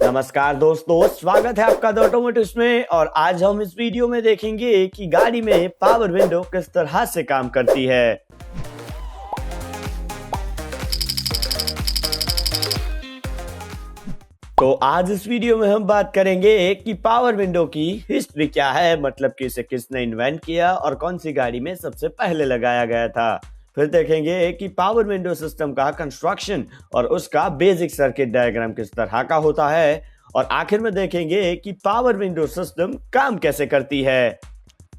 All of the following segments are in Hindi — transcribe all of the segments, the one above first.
नमस्कार दोस्तों, स्वागत है आपका द ऑटोमोटिव्स में। और आज हम इस वीडियो में देखेंगे कि गाड़ी में पावर विंडो किस तरह से काम करती है। तो आज इस वीडियो में हम बात करेंगे कि पावर विंडो की हिस्ट्री क्या है, मतलब कि इसे किसने इन्वेंट किया और कौन सी गाड़ी में सबसे पहले लगाया गया था। फिर देखेंगे कि पावर विंडो सिस्टम का कंस्ट्रक्शन और उसका बेसिक सर्किट डायग्राम किस तरह का होता है। और आखिर में देखेंगे कि पावर विंडो सिस्टम काम कैसे करती है।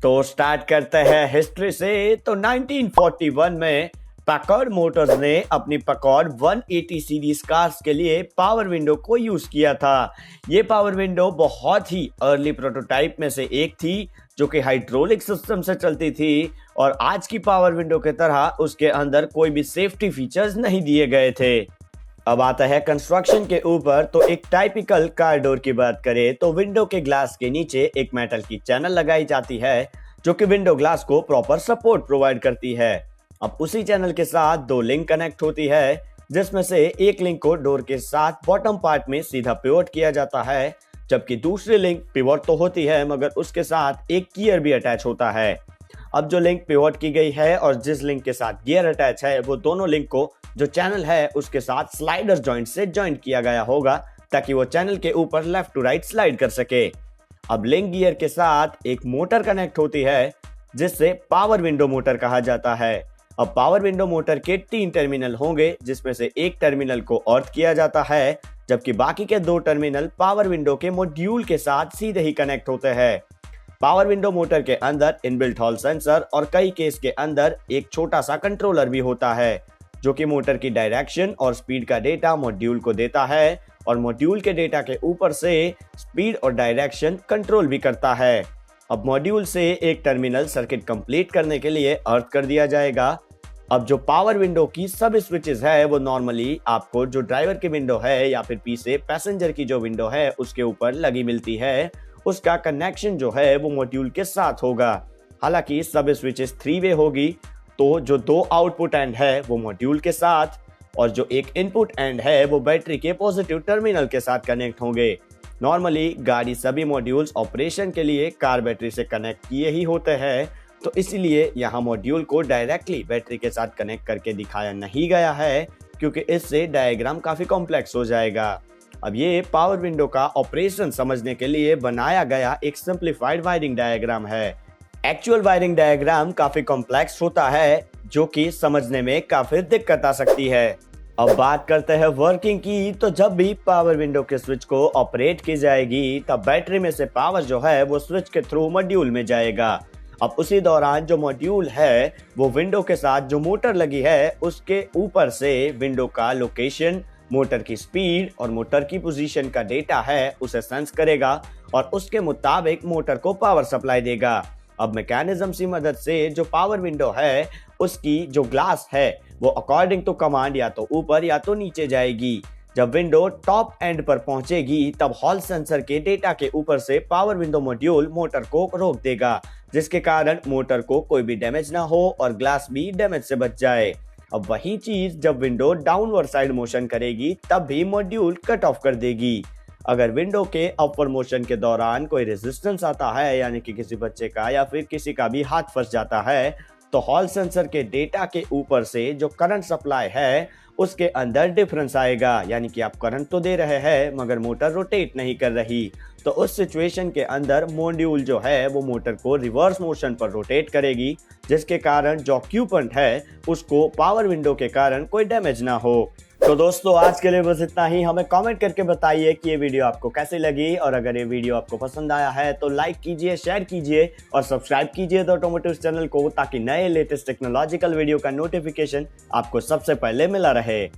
तो स्टार्ट करते हैं हिस्ट्री से। तो 1941 में पैकर्ड मोटर्स ने अपनी पैकर्ड 180 सीरीज कार्स के लिए पावर विंडो को यूज किया था। ये पावर विंडो बहुत ही अर्ली प्रोटोटाइप में से एक थी जो कि हाइड्रोलिक सिस्टम से चलती थी और आज की पावर विंडो की तरह उसके अंदर कोई भी सेफ्टी फीचर्स नहीं दिए गए थे। अब आता है कंस्ट्रक्शन के ऊपर। तो एक टाइपिकल कार डोर की बात करें तो विंडो के ग्लास के नीचे एक मेटल की चैनल लगाई जाती है जो कि विंडो ग्लास को प्रॉपर सपोर्ट प्रोवाइड करती है। अब उसी चैनल के साथ दो लिंक कनेक्ट होती है, जिसमें से एक लिंक को डोर के साथ बॉटम पार्ट में सीधा पिवोट किया जाता है, जबकि दूसरी लिंक पिवोट तो होती है मगर उसके साथ एक गियर भी अटैच होता है। अब जो लिंक पिवोट की गई है और जिस लिंक के साथ गियर अटैच है वो दोनों लिंक को जो चैनल है उसके साथ स्लाइडर जॉइंट से जॉइंट किया गया होगा ताकि वो चैनल के ऊपर लेफ्ट टू राइट स्लाइड कर सके। अब लिंक गियर के साथ एक मोटर कनेक्ट होती है जिससे पावर विंडो मोटर कहा जाता है। अब पावर विंडो मोटर के 3 टर्मिनल होंगे, जिसमें से एक टर्मिनल को अर्थ किया जाता है जबकि बाकी के 2 टर्मिनल पावर विंडो के मॉड्यूल के साथ सीधे ही कनेक्ट होते हैं। पावर विंडो मोटर के अंदर इनबिल्ट हॉल सेंसर और कई केस के अंदर एक छोटा सा कंट्रोलर भी होता है जो कि मोटर की डायरेक्शन और स्पीड का डेटा मॉड्यूल को देता है और मॉड्यूल के डेटा के ऊपर से स्पीड और डायरेक्शन कंट्रोल भी करता है। अब मॉड्यूल से एक टर्मिनल सर्किट कंप्लीट करने के लिए अर्थ कर दिया जाएगा। अब जो पावर विंडो की सब स्विचेस है वो नॉर्मली आपको जो ड्राइवर की विंडो है या फिर पीछे पैसेंजर की जो विंडो है उसके ऊपर लगी मिलती है। उसका कनेक्शन जो है वो मॉड्यूल के साथ होगा। हालांकि सब स्विचेस 3 वे होगी, तो जो 2 आउटपुट एंड है वो मॉड्यूल के साथ और जो एक इनपुट एंड है वो बैटरी के पॉजिटिव टर्मिनल के साथ कनेक्ट होंगे। नॉर्मली गाड़ी सभी मॉड्यूल्स ऑपरेशन के लिए कार बैटरी से कनेक्ट किए ही होते हैं, तो इसलिए यहाँ मॉड्यूल को डायरेक्टली बैटरी के साथ कनेक्ट करके दिखाया नहीं गया है क्योंकि इससे डायग्राम काफी कॉम्प्लेक्स हो जाएगा। अब ये पावर विंडो का ऑपरेशन समझने के लिए बनाया गया एक सिंप्लीफाइड वायरिंग डायग्राम है। एक्चुअल वायरिंग डायग्राम काफी कॉम्प्लेक्स होता है जो कि समझने में काफी दिक्कत आ सकती है। अब बात करते हैं वर्किंग की। तो जब भी पावर विंडो के स्विच को ऑपरेट की जाएगी तब बैटरी में से पावर जो है वो स्विच के थ्रू मॉड्यूल में जाएगा। अब उसी दौरान जो मॉड्यूल है वो विंडो के साथ जो मोटर लगी है उसके ऊपर से विंडो का लोकेशन, मोटर की स्पीड और मोटर की पोजीशन का डेटा है उसे सेंस करेगा और उसके मुताबिक मोटर को पावर सप्लाई देगा। अब मैकेनिज्म की मदद से जो पावर विंडो है उसकी जो ग्लास है वो अकॉर्डिंग टू कमांड या तो ऊपर या तो नीचे जाएगी। जब विंडो टॉप एंड पर पहुंचेगी तब हॉल सेंसर के डेटा के ऊपर से पावर विंडो मॉड्यूल मोटर को रोक देगा, जिसके कारण मोटर को कोई भी डैमेज ना हो और ग्लास भी डैमेज से बच जाए। अब वही चीज जब विंडो डाउनवर्ड साइड मोशन करेगी तब भी मॉड्यूल कट ऑफ कर देगी। अगर विंडो के अपवर्ड मोशन के दौरान कोई रेजिस्टेंस आता है, यानी कि किसी बच्चे का या फिर किसी का भी हाथ फंस जाता है, तो हॉल सेंसर के डेटा के ऊपर से जो करंट सप्लाई है उसके अंदर डिफरेंस आएगा, यानी कि आप करंट तो दे रहे हैं मगर मोटर रोटेट नहीं कर रही। तो उस सिचुएशन के अंदर मॉड्यूल जो है वो मोटर को रिवर्स मोशन पर रोटेट करेगी, जिसके कारण जो ऑक्यूपेंट है उसको पावर विंडो के कारण कोई डैमेज ना हो। तो दोस्तों आज के लिए बस इतना ही। हमें कमेंट करके बताइए कि ये वीडियो आपको कैसी लगी और अगर ये वीडियो आपको पसंद आया है तो लाइक कीजिए, शेयर कीजिए और सब्सक्राइब कीजिए द ऑटोमोटिव चैनल को, ताकि नए लेटेस्ट टेक्नोलॉजिकल वीडियो का नोटिफिकेशन आपको सबसे पहले मिला रहे।